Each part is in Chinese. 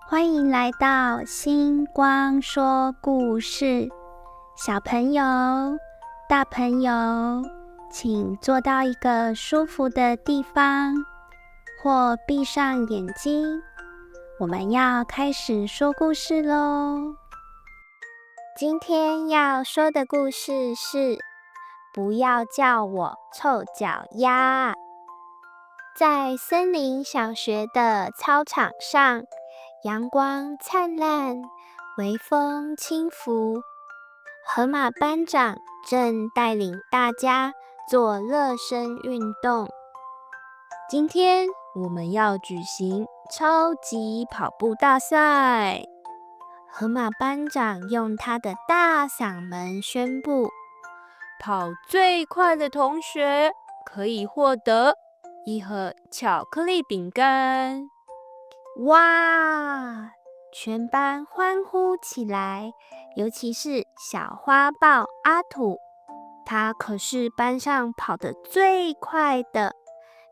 欢迎来到星光说故事。小朋友、大朋友，请坐到一个舒服的地方，或闭上眼睛。我们要开始说故事咯。今天要说的故事是不要叫我臭脚丫。在森林小学的操场上，阳光灿烂，微风轻拂。河马班长正带领大家做热身运动。今天我们要举行超级跑步大赛。河马班长用他的大嗓门宣布，跑最快的同学可以获得一盒巧克力饼干。哇！全班欢呼起来，尤其是小花豹阿土，他可是班上跑得最快的。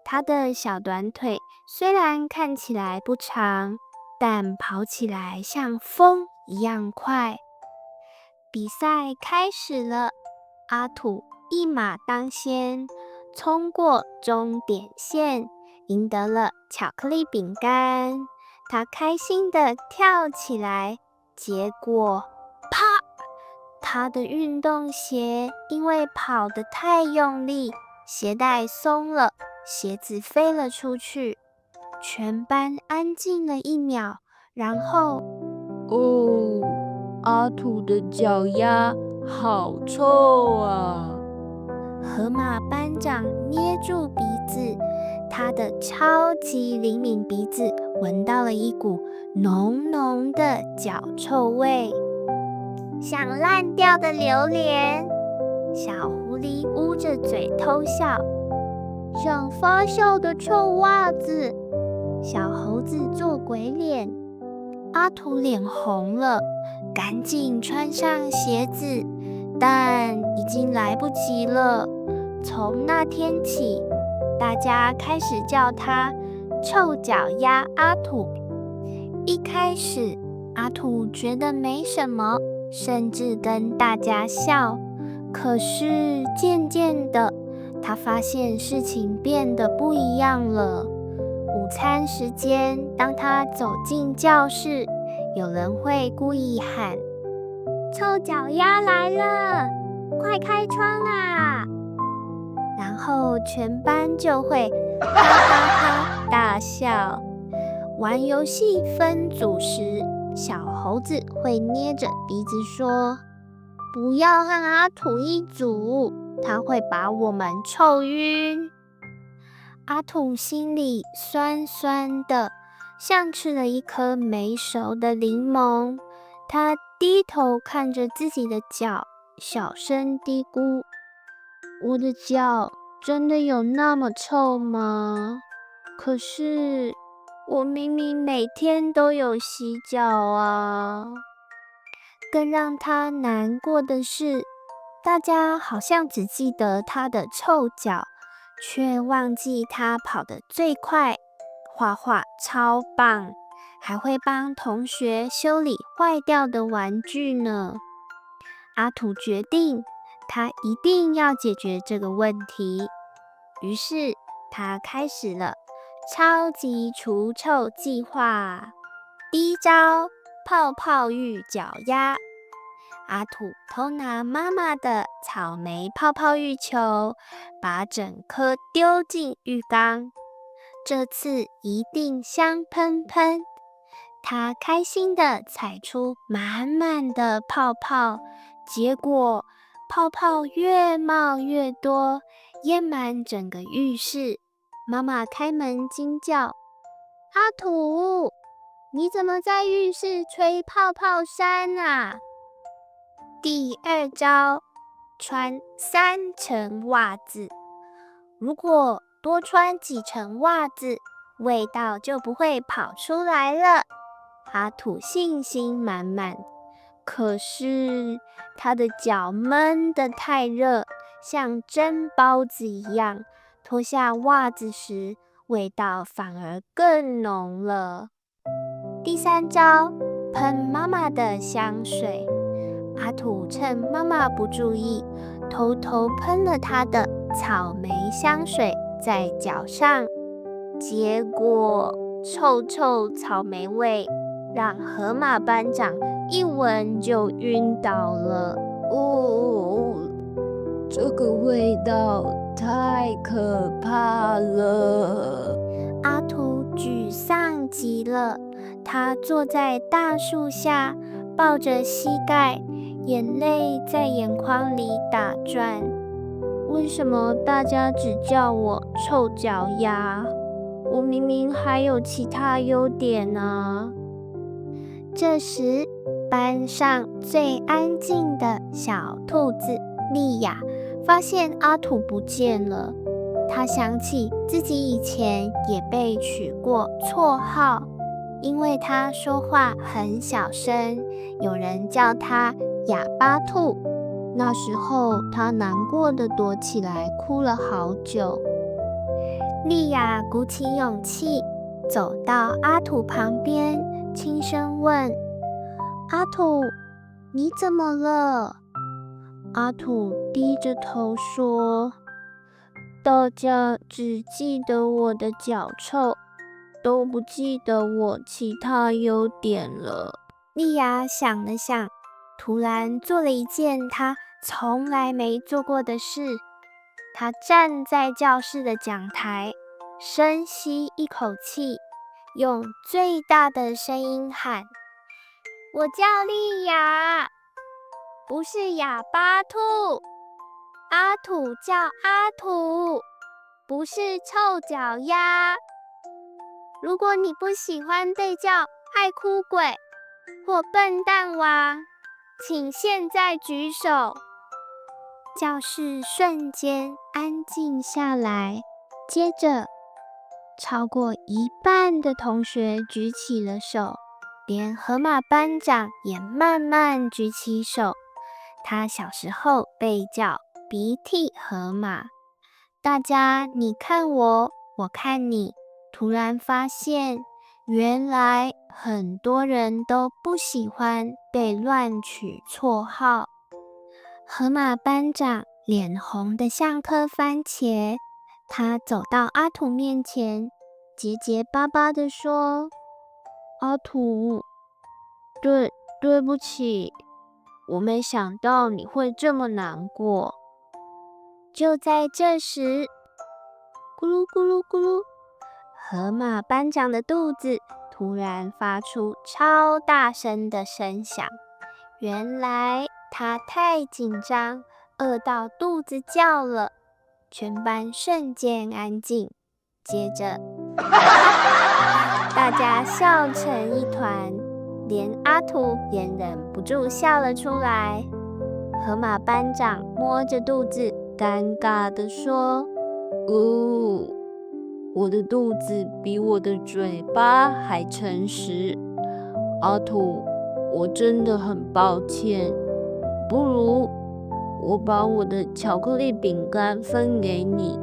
他的小短腿虽然看起来不长，但跑起来像风一样快。比赛开始了，阿土一马当先，冲过终点线，赢得了巧克力饼干。他开心地跳起来，结果啪！他的运动鞋因为跑得太用力，鞋带松了，鞋子飞了出去。全班安静了1秒，然后阿土的脚丫好臭啊！河马班长捏住鼻子，他的超级灵敏鼻子闻到了一股浓浓的脚臭味。像烂掉的榴莲，小狐狸捂着嘴偷笑。像发酵的臭袜子，小猴子做鬼脸。阿土脸红了，赶紧穿上鞋子，但已经来不及了。从那天起，大家开始叫他臭脚丫阿土。一开始，阿土觉得没什么，甚至跟大家笑。可是渐渐的，他发现事情变得不一样了。午餐时间，当他走进教室，有人会故意喊：臭脚丫来了，快开窗啊！然后全班就会哈哈哈大笑。玩游戏分组时，小猴子会捏着鼻子说：不要和阿土一组，他会把我们臭晕。阿土心里酸酸的，像吃了一颗没熟的柠檬。他低头看着自己的脚，小声嘀咕：我的脚真的有那么臭吗？可是我明明每天都有洗脚啊。更让他难过的是，大家好像只记得他的臭脚，却忘记他跑得最快，画画超棒，还会帮同学修理坏掉的玩具呢。阿土决定，他一定要解决这个问题。于是，他开始了超级除臭计划。第一招，泡泡浴脚丫。阿土偷拿妈妈的草莓泡泡浴球，把整颗丢进浴缸。这次一定香喷喷。他开心地踩出满满的泡泡，结果泡泡越冒越多，淹满整个浴室。妈妈开门惊叫：阿土，你怎么在浴室吹泡泡山啊？第二招，穿3层袜子。如果多穿几层袜子，味道就不会跑出来了。阿土信心满满，可是他的脚闷得太热，像蒸包子一样，脱下袜子时，味道反而更浓了。第3招，喷妈妈的香水。阿土趁妈妈不注意，偷偷喷了她的草莓香水在脚上，结果臭臭草莓味让河马班长一闻就晕倒了。这个味道太可怕了！阿土沮丧极了，他坐在大树下，抱着膝盖，眼泪在眼眶里打转。为什么大家只叫我臭脚丫？我明明还有其他优点啊！这时，班上最安静的小兔子莉亚发现阿土不见了。他想起自己以前也被取过绰号，因为他说话很小声，有人叫他哑巴兔。那时候他难过的躲起来，哭了好久。莉亚鼓起勇气走到阿土旁边，轻声问：阿土，你怎么了？阿土低着头说：大家只记得我的脚臭，都不记得我其他优点了。莉亚想了想，突然做了一件她从来没做过的事。她站在教室的讲台，深吸一口气，用最大的声音喊：我叫莉亚，不是哑巴兔。阿土叫阿土，不是臭脚丫。如果你不喜欢被叫爱哭鬼或笨蛋蛙，请现在举手。教室瞬间安静下来，接着超过一半的同学举起了手，连河马班长也慢慢举起手。他小时候被叫鼻涕河马。大家你看我，我看你，突然发现原来很多人都不喜欢被乱取绰号。河马班长脸红得像颗番茄，他走到阿土面前，结结巴巴地说：阿土，对不起，我没想到你会这么难过。就在这时，咕噜咕噜咕噜，河马班长的肚子突然发出超大声的声响。原来他太紧张，饿到肚子叫了。全班瞬间安静，接着大家笑成一团，连阿土也忍不住笑了出来。河马班长摸着肚子，尴尬地说：我的肚子比我的嘴巴还诚实。阿土，我真的很抱歉，不如我把我的巧克力饼干分给你。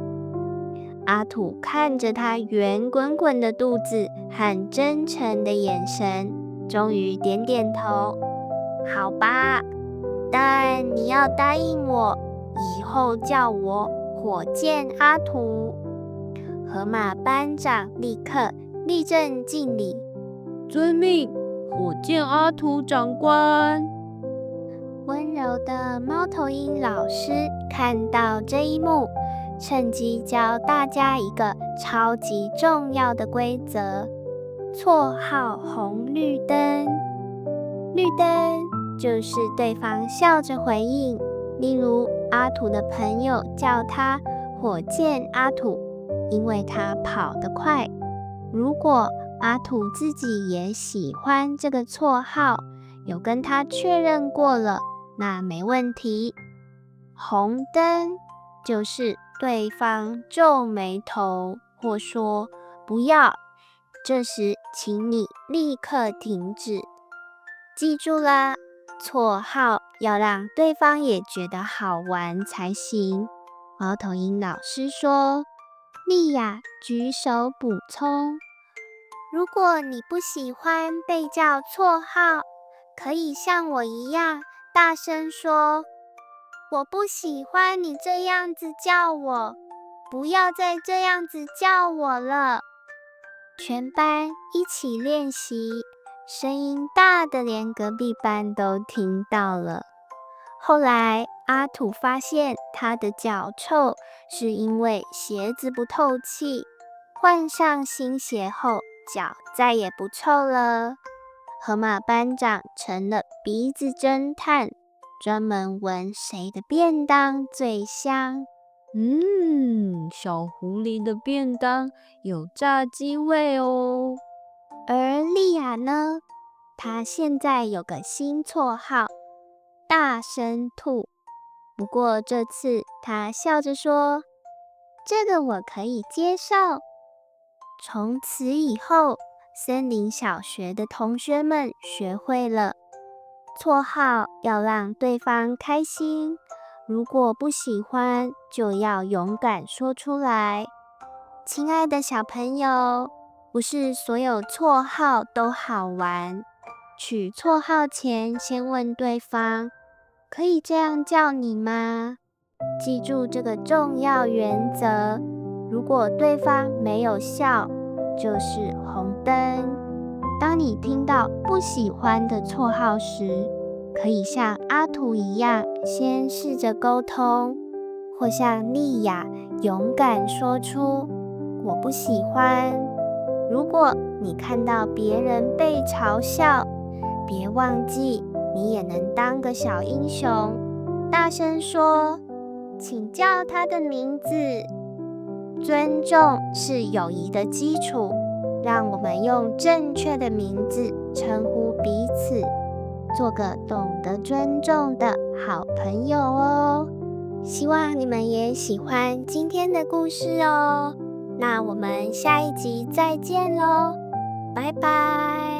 阿土看着他圆滚滚的肚子和真诚的眼神，终于点点头。好吧，但你要答应我，以后叫我火箭阿土。河马班长立刻立正敬礼，遵命，火箭阿土长官。温柔的猫头鹰老师看到这一幕，趁机教大家一个超级重要的规则：绰号红绿灯。绿灯就是对方笑着回应，例如阿土的朋友叫他火箭阿土，因为他跑得快。如果阿土自己也喜欢这个绰号，有跟他确认过了，那没问题。红灯就是对方皱眉头或说不要，这时请你立刻停止。记住啦，绰号要让对方也觉得好玩才行。猫头鹰老师说。莉亚举手补充：如果你不喜欢被叫绰号，可以像我一样大声说：我不喜欢你这样子叫我，不要再这样子叫我了。全班一起练习，声音大的连隔壁班都听到了。后来阿土发现他的脚臭是因为鞋子不透气，换上新鞋后脚再也不臭了。河马班长成了鼻子侦探，专门闻谁的便当最香。小狐狸的便当有炸鸡味哦。而莉亚呢？她现在有个新绰号，大声兔。不过这次她笑着说：这个我可以接受。从此以后，森林小学的同学们学会了，绰号要让对方开心，如果不喜欢，就要勇敢说出来。亲爱的小朋友，不是所有绰号都好玩。取绰号前，先问对方，可以这样叫你吗？记住这个重要原则，如果对方没有笑，就是红灯。当你听到不喜欢的绰号时，可以像阿土一样，先试着沟通，或像莉亚勇敢说出我不喜欢。如果你看到别人被嘲笑，别忘记你也能当个小英雄，大声说，请叫他的名字。尊重是友谊的基础，让我们用正确的名字称呼彼此，做个懂得尊重的好朋友哦。希望你们也喜欢今天的故事哦。那我们下一集再见喽，拜拜。